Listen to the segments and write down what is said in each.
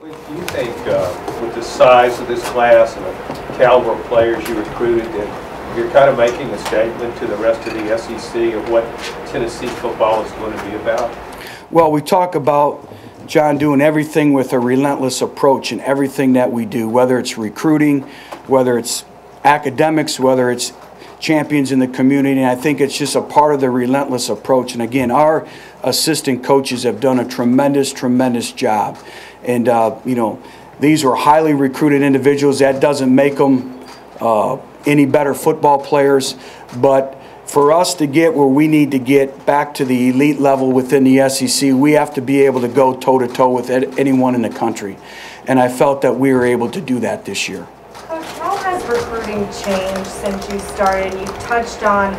Do you think with the size of this class and the caliber of players you recruited that you're kind of making a statement to the rest of the SEC of what Tennessee football is going to be about? Well, we talk about, John, doing everything with a relentless approach in everything that we do, whether it's recruiting, whether it's academics, whether it's champions in the community. And I think it's just a part of the relentless approach. And again, our assistant coaches have done a tremendous job. And, these were highly recruited individuals. That doesn't make them any better football players. But for us to get where we need to get back to the elite level within the SEC, we have to be able to go toe-to-toe with anyone in the country. And I felt that we were able to do that this year. Coach, how has recruiting changed since you started? You touched on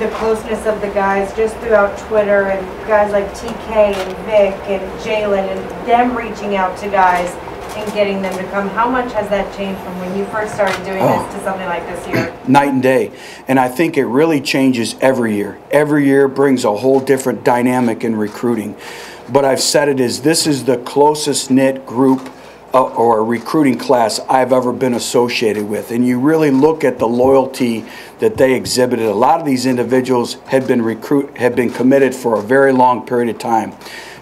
the closeness of the guys just throughout Twitter, and guys like TK and Vic and Jalen and them reaching out to guys and getting them to come. How much has that changed from when you first started doing this to something like this year? Night and day. And I think it really changes every year. Every year brings a whole different dynamic in recruiting. But I've said it is, this is the closest knit group or recruiting class I've ever been associated with. And you really look at the loyalty that they exhibited. A lot of these individuals had been committed for a very long period of time.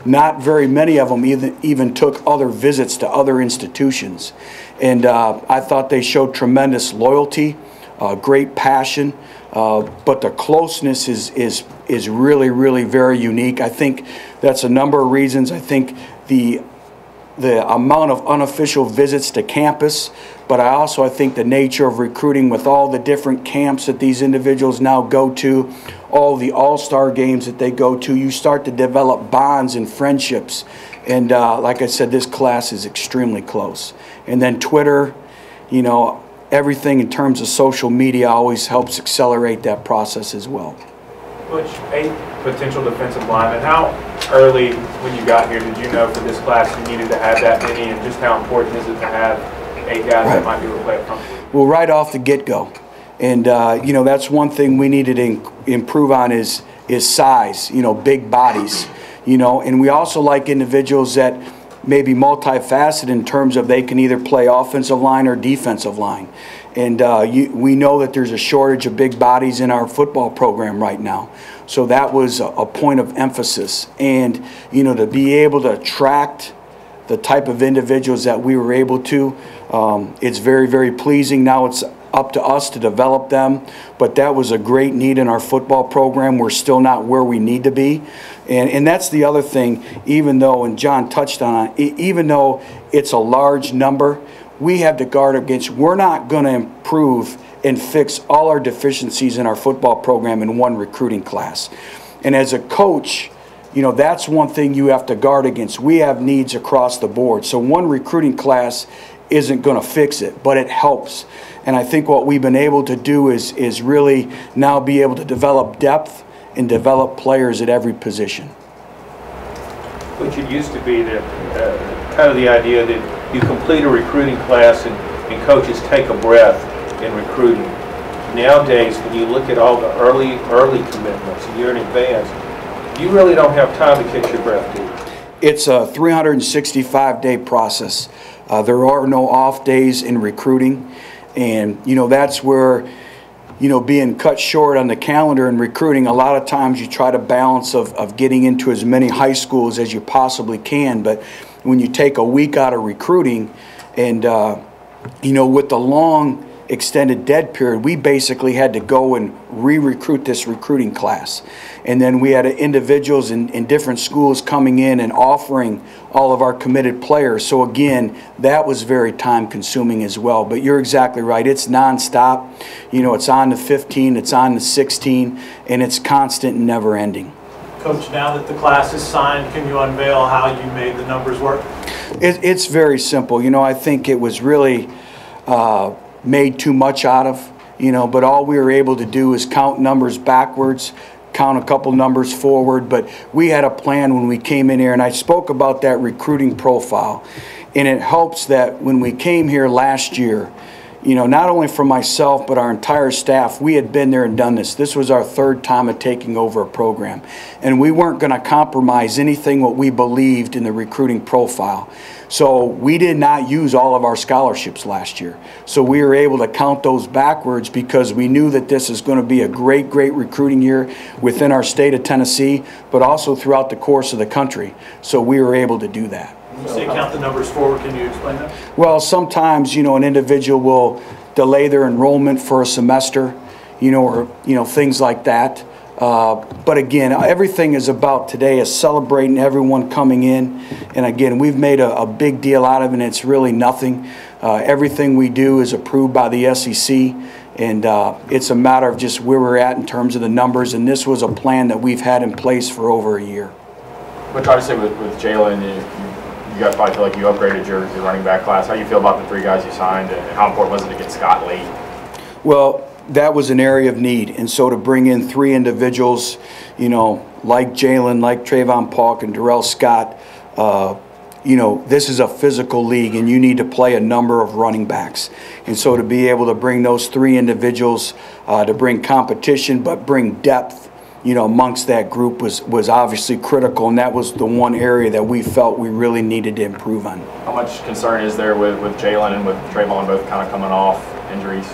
Not very many of them even took other visits to other institutions. And I thought they showed tremendous loyalty, great passion, but the closeness is really very unique. I think that's a number of reasons. I think the amount of unofficial visits to campus, but I think the nature of recruiting with all the different camps that these individuals now go to, all the all-star games that they go to, you start to develop bonds and friendships. And like I said, this class is extremely close. And then Twitter, everything in terms of social media always helps accelerate that process as well. Butch, 8 potential defensive linemen. How early when you got here did you know for this class you needed to have that many, and just how important is it to have 8 guys that might be able to play up front? Well, right off the get-go. And, that's one thing we needed to improve on is size, big bodies, and we also like individuals that may be multifaceted in terms of they can either play offensive line or defensive line. And we know that there's a shortage of big bodies in our football program right now. So that was a point of emphasis. And, to be able to attract the type of individuals that we were able to, it's very pleasing. Now it's up to us to develop them. But that was a great need in our football program. We're still not where we need to be. And that's the other thing, even though, and John touched on it, even though it's a large number, we have to guard against. We're not going to improve and fix all our deficiencies in our football program in one recruiting class. And as a coach, that's one thing you have to guard against. We have needs across the board. So one recruiting class isn't going to fix it, but it helps. And I think what we've been able to do is really now be able to develop depth and develop players at every position. Which it used to be that kind of the idea that you complete a recruiting class and coaches take a breath in recruiting. Nowadays, when you look at all the early commitments a year in advance, you really don't have time to catch your breath, do you? It's a 365-day process. There are no off days in recruiting, and that's where being cut short on the calendar and recruiting, a lot of times you try to balance of getting into as many high schools as you possibly can. But when you take a week out of recruiting and, with the long extended dead period, we basically had to go and re-recruit this recruiting class. And then we had individuals in different schools coming in and offering all of our committed players. So again, that was very time consuming as well. But you're exactly right. It's nonstop. It's on the 15, it's on the 16, and it's constant and never ending. Coach, now that the class is signed, can you unveil how you made the numbers work? It's very simple. I think it was really made too much out of, but all we were able to do is count numbers backwards, count a couple numbers forward. But we had a plan when we came in here, and I spoke about that recruiting profile. And it helps that when we came here last year, you know, not only for myself, but our entire staff, we had been there and done this. This was our third time of taking over a program. And we weren't going to compromise anything what we believed in the recruiting profile. So we did not use all of our scholarships last year. So we were able to count those backwards because we knew that this is going to be a great, great recruiting year within our state of Tennessee, but also throughout the course of the country. So we were able to do that. When you say count the numbers forward, can you explain that? Well, sometimes, you know, an individual will delay their enrollment for a semester, you know, or, you know, things like that. But again, everything is about today is celebrating everyone coming in. And again, we've made a big deal out of it, and it's really nothing. Everything we do is approved by the SEC, and it's a matter of just where we're at in terms of the numbers. And this was a plan that we've had in place for over a year. But obviously with Jalen, you guys probably feel like you upgraded your running back class. How do you feel about the 3 guys you signed, and how important was it to get Scott late? Well, that was an area of need, and so to bring in 3 individuals, you know, like Jalen, like Trayvon Paulk and Darrell Scott, you know, this is a physical league, and you need to play a number of running backs. And so to be able to bring those 3 individuals to bring competition, but bring depth, you know, amongst that group was obviously critical, and that was the one area that we felt we really needed to improve on. How much concern is there with Jalen and with Trayvon both kind of coming off injuries?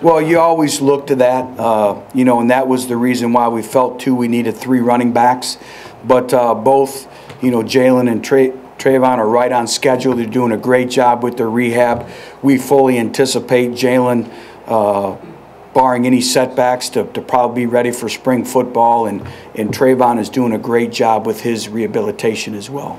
Well, you always look to that, you know, and that was the reason why we felt, too, we needed 3 running backs. But both, you know, Jalen and Trayvon are right on schedule. They're doing a great job with their rehab. We fully anticipate Jalen, barring any setbacks, to probably be ready for spring football, and Trayvon is doing a great job with his rehabilitation as well.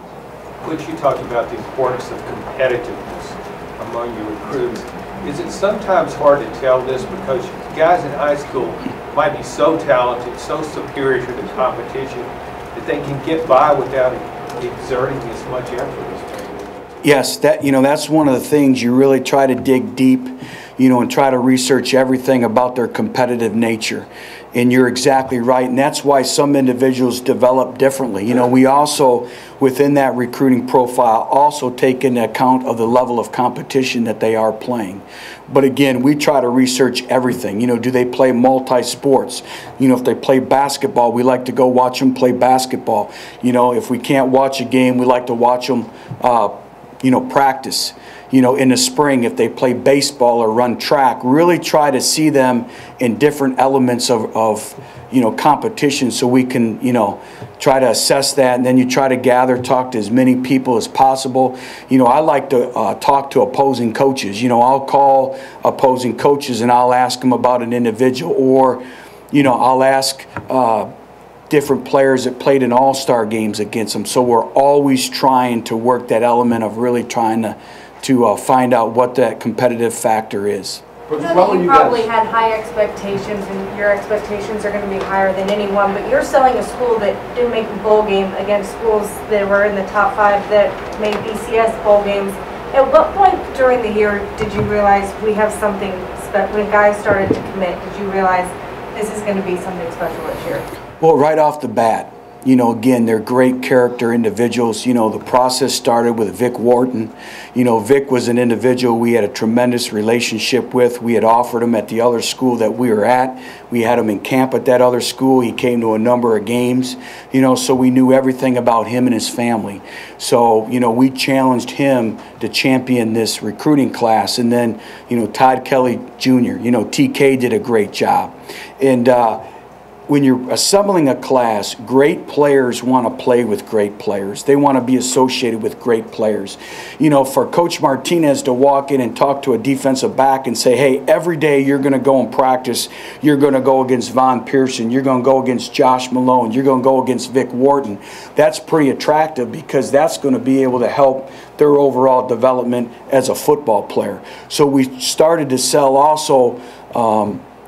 Butch, you talked about the importance of competitiveness among your recruits. Is it sometimes hard to tell this because guys in high school might be so talented, so superior to the competition that they can get by without exerting as much effort as they do? Yes, that, you know, that's one of the things you really try to dig deep, you know, and try to research everything about their competitive nature. And you're exactly right, and that's why some individuals develop differently. You know, we also, within that recruiting profile, also take into account of the level of competition that they are playing. But again, we try to research everything. You know, do they play multi-sports? You know, if they play basketball, we like to go watch them play basketball. You know, if we can't watch a game, we like to watch them, you know, practice. You know, in the spring, if they play baseball or run track, really try to see them in different elements of you know, competition, so we can, you know, try to assess that. And then you try to talk to as many people as possible. You know, I like to talk to opposing coaches. You know, I'll call opposing coaches and I'll ask them about an individual, or, you know, I'll ask different players that played in all-star games against them. So we're always trying to work that element of really trying to find out what that competitive factor is. I know that you probably had high expectations, and your expectations are going to be higher than anyone, but you're selling a school that didn't make a bowl game against schools that were in the top 5 that made BCS bowl games. At what point during the year did you realize we have something special? When guys started to commit, did you realize this is going to be something special this year? Well, right off the bat. You know, again, they're great character individuals. You know, the process started with Vic Wharton. You know, Vic was an individual we had a tremendous relationship with. We had offered him at the other school that we were at. We had him in camp at that other school. He came to a number of games, you know, so we knew everything about him and his family. So, you know, we challenged him to champion this recruiting class. And then, you know, Todd Kelly Jr., you know, TK did a great job. And, when you're assembling a class, great players want to play with great players. They want to be associated with great players. You know, for Coach Martinez to walk in and talk to a defensive back and say, hey, every day you're going to go and practice, you're going to go against Von Pearson, you're going to go against Josh Malone, you're going to go against Vic Wharton, that's pretty attractive, because that's going to be able to help their overall development as a football player. So we started to sell also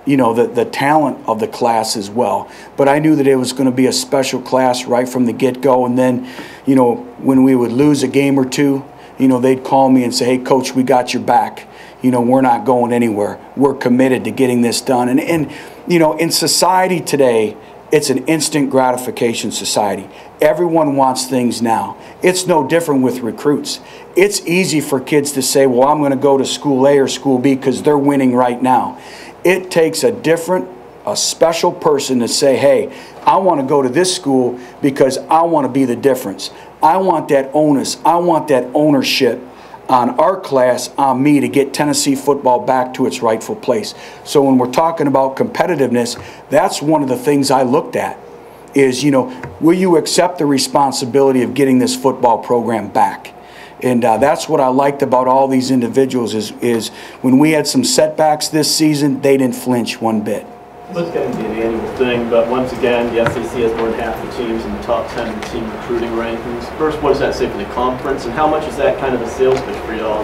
you know, the talent of the class as well. But I knew that it was going to be a special class right from the get-go. And then, you know, when we would lose a game or two, you know, they'd call me and say, hey, Coach, we got your back. You know, we're not going anywhere. We're committed to getting this done. And you know, in society today, it's an instant gratification society. Everyone wants things now. It's no different with recruits. It's easy for kids to say, well, I'm going to go to school A or school B because they're winning right now. It takes a special person to say, hey, I want to go to this school because I want to be the difference. I want that onus. I want that ownership on our class, on me, to get Tennessee football back to its rightful place. So when we're talking about competitiveness, that's one of the things I looked at is, will you accept the responsibility of getting this football program back? And that's what I liked about all these individuals is when we had some setbacks this season, they didn't flinch one bit. It's going to be an annual thing, but once again, the SEC has more than half the teams in the top 10 in team recruiting rankings. First, what does that say for the conference, and how much is that kind of a sales pitch for y'all?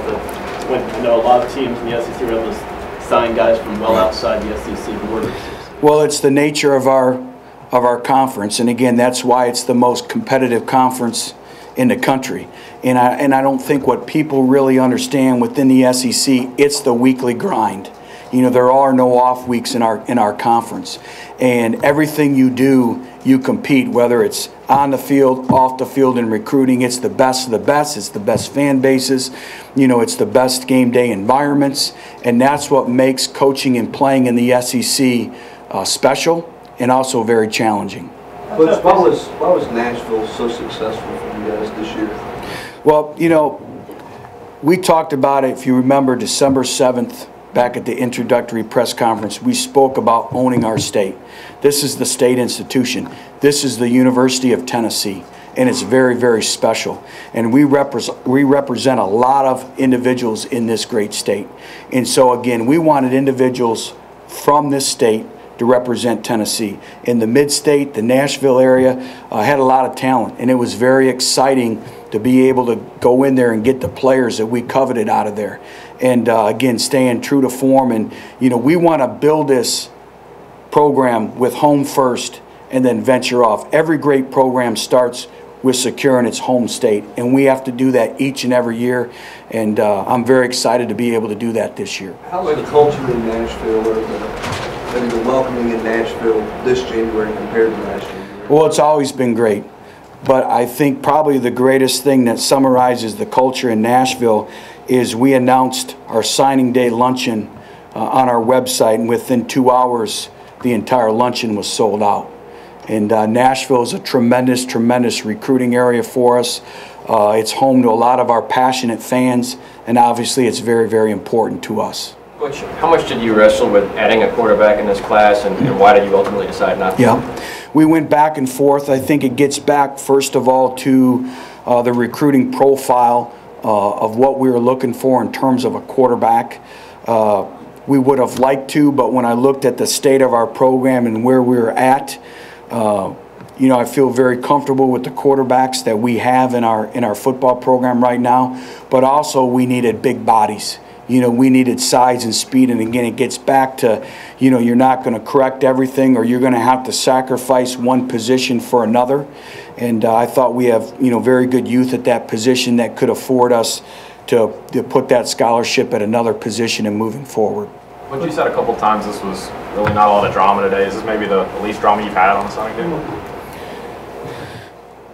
When I know a lot of teams in the SEC are able to sign guys from well outside the SEC borders. Well, it's the nature of our conference, and again, that's why it's the most competitive conference in the country. And I don't think what people really understand within the SEC, it's the weekly grind. There are no off weeks in our conference, and everything you do, you compete, whether it's on the field, off the field, in recruiting. It's the best of the best. It's the best fan bases. It's the best game day environments, and that's what makes coaching and playing in the SEC special and also very challenging. Butch, why was Nashville so successful for you guys this year? Well, we talked about it, if you remember, December 7th, back at the introductory press conference. We spoke about owning our state. This is the state institution. This is the University of Tennessee, and it's very, very special. And we represent a lot of individuals in this great state. And so, again, we wanted individuals from this state to represent Tennessee. In the mid-state, the Nashville area had a lot of talent, and it was very exciting to be able to go in there and get the players that we coveted out of there. And again, staying true to form. And, we want to build this program with home first and then venture off. Every great program starts with securing its home state, and we have to do that each and every year. And I'm very excited to be able to do that this year. How's the culture in Nashville or the welcoming in Nashville this January compared to last January? Well, it's always been great. But I think probably the greatest thing that summarizes the culture in Nashville is we announced our signing day luncheon on our website, and within 2 hours, the entire luncheon was sold out. And Nashville is a tremendous, tremendous recruiting area for us. It's home to a lot of our passionate fans, and obviously it's very, very important to us. Butch, how much did you wrestle with adding a quarterback in this class, and why did you ultimately decide not to? Yeah, we went back and forth. I think it gets back, first of all, to the recruiting profile of what we were looking for in terms of a quarterback. We would have liked to, but when I looked at the state of our program and where we were at, I feel very comfortable with the quarterbacks that we have in our football program right now, but also we needed big bodies. We needed size and speed, and again, it gets back to, you're not going to correct everything, or you're going to have to sacrifice one position for another. And I thought we have, very good youth at that position that could afford us to put that scholarship at another position and moving forward. But you said a couple times this was really not a lot of drama today. Is this maybe the least drama you've had on the signing day?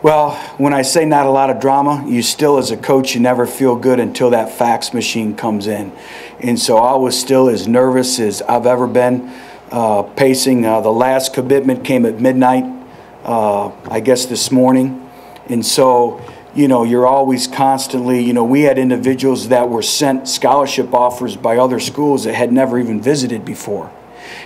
Well, when I say not a lot of drama, you still, as a coach, you never feel good until that fax machine comes in. And so I was still as nervous as I've ever been, pacing. The last commitment came at midnight, I guess this morning. And so, you're always constantly, we had individuals that were sent scholarship offers by other schools that had never even visited before.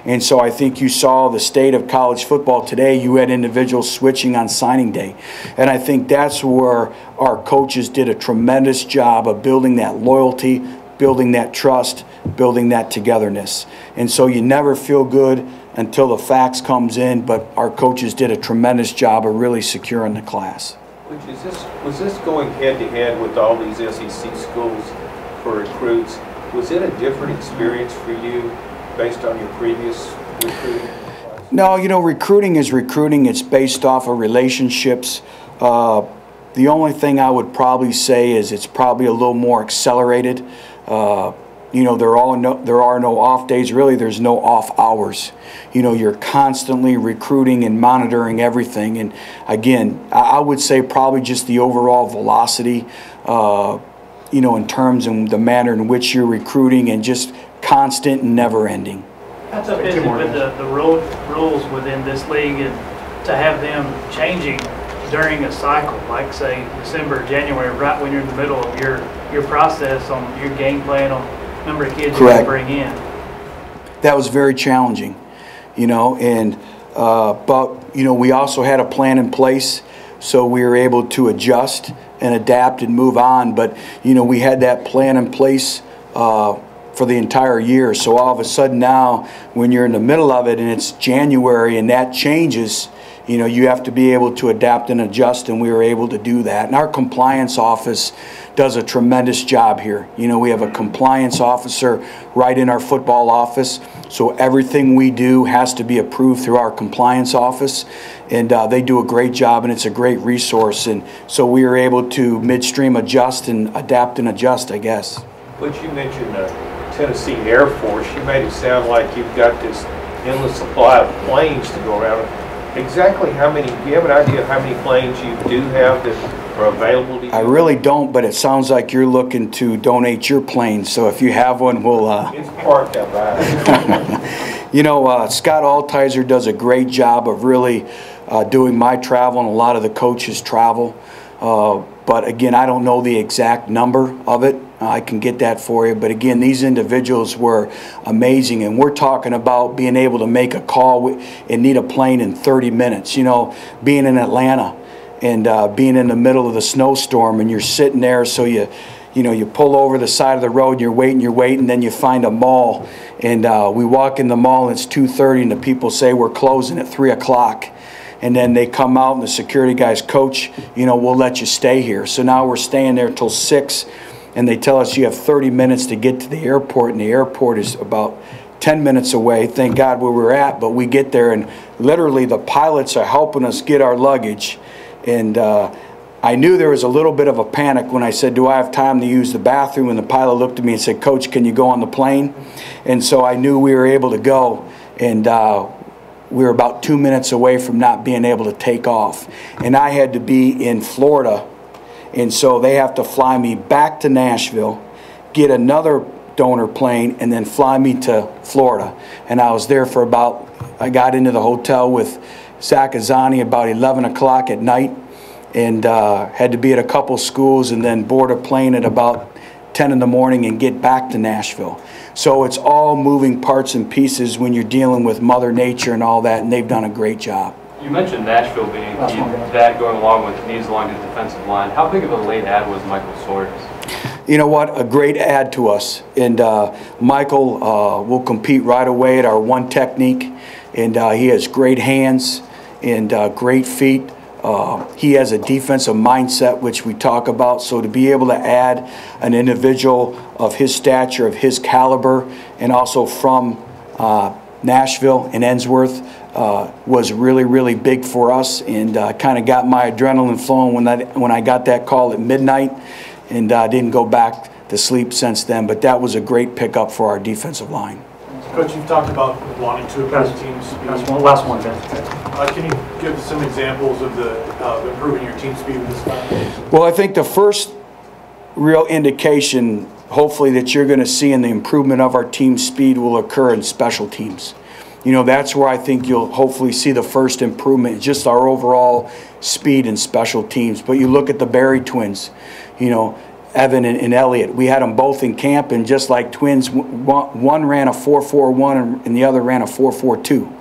And so I think you saw the state of college football today. You had individuals switching on signing day. And I think that's where our coaches did a tremendous job of building that loyalty, building that trust, building that togetherness. And so you never feel good until the fax comes in, but our coaches did a tremendous job of really securing the class. Was this going head-to-head with all these SEC schools for recruits? Was it a different experience for you based on your previous recruiting? No, recruiting is recruiting. It's based off of relationships. The only thing I would probably say is it's probably a little more accelerated. You know, there are no off days. Really, there's no off hours. You know, you're constantly recruiting and monitoring everything. And again, I would say probably just the overall velocity, you know, in terms of the manner in which you're recruiting, and just constant and never ending. How tough is it with the rules within this league, and to have them changing during a cycle, like say December, January, right when you're in the middle of your process on your game plan on number of kids you bring in? That was very challenging, you know, and but you know, we also had a plan in place, so we were able to adjust and adapt and move on. But you know, we had that plan in place for the entire year. So all of a sudden now, when you're in the middle of it and it's January and that changes, you know, you have to be able to adapt and adjust, and we were able to do that. And our compliance office does a tremendous job here. You know, we have a compliance officer right in our football office, so everything we do has to be approved through our compliance office, and they do a great job, and it's a great resource. And so we were able to midstream adjust and adapt and adjust, I guess. But you mentioned the Tennessee Air Force. You made it sound like you've got this endless supply of planes to go around. Exactly how many, do you have an idea of how many planes you do have that are available to you? I really don't, but it sounds like you're looking to donate your plane, so if you have one, we'll... It's parked out back. You know, Scott Altizer does a great job of really doing my travel and a lot of the coaches' travel. But again, I don't know the exact number of it. I can get that for you. But again, these individuals were amazing. And we're talking about being able to make a call and need a plane in 30 minutes. You know, being in Atlanta and being in the middle of the snowstorm, and you're sitting there, so you know, you pull over the side of the road, you're waiting, then you find a mall. And we walk in the mall, and it's 2:30, and the people say we're closing at 3 o'clock. And then they come out, and the security guys, coach, you know, we'll let you stay here. So now we're staying there till 6, and they tell us you have 30 minutes to get to the airport, and the airport is about 10 minutes away. Thank God where we're at, but we get there, and literally the pilots are helping us get our luggage. And I knew there was a little bit of a panic when I said, do I have time to use the bathroom? And the pilot looked at me and said, Coach, can you go on the plane? And so I knew we were able to go, and we were about 2 minutes away from not being able to take off. And I had to be in Florida, and so they have to fly me back to Nashville, get another donor plane, and then fly me to Florida. And I was there for about, I got into the hotel with Zach Azani about 11 o'clock at night, and had to be at a couple schools and then board a plane at about 10 in the morning and get back to Nashville. So it's all moving parts and pieces when you're dealing with Mother Nature and all that, and they've done a great job. You mentioned Nashville being key, that going along with needs along the defensive line. How big of a late add was Michael Sawyers? You know what? A great add to us. And Michael will compete right away at our one technique, and he has great hands and great feet. He has a defensive mindset, which we talk about. So to be able to add an individual of his stature, of his caliber, and also from Nashville and Ensworth was really, really big for us, and kind of got my adrenaline flowing when I got that call at midnight, and didn't go back to sleep since then. But that was a great pickup for our defensive line. Coach, you've talked about wanting to improve team speed. Last one, guys. Can you give some examples of improving your team speed in this time? Well, I think the first real indication, hopefully, that you're going to see in the improvement of our team speed will occur in special teams. You know, that's where I think you'll hopefully see the first improvement, just our overall speed in special teams. But you look at the Berry twins, you know, Evan and Elliott. We had them both in camp, and just like twins, one ran a 4.41 and the other ran a 4.42.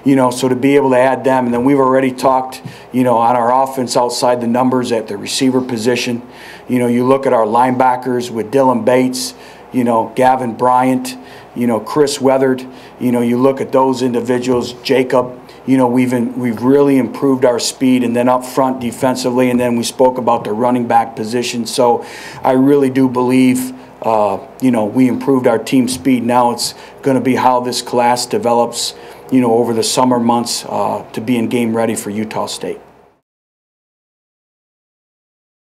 You know, so to be able to add them, and then we've already talked, you know, on our offense outside the numbers at the receiver position. You know, you look at our linebackers with Dylan Bates, you know, Gavin Bryant, you know, Chris Weathered. You know, you look at those individuals, Jacob. You know, we've really improved our speed, and then up front defensively, and then we spoke about the running back position. So I really do believe, you know, we improved our team speed. Now it's going to be how this class develops, you know, over the summer months to be in game ready for Utah State.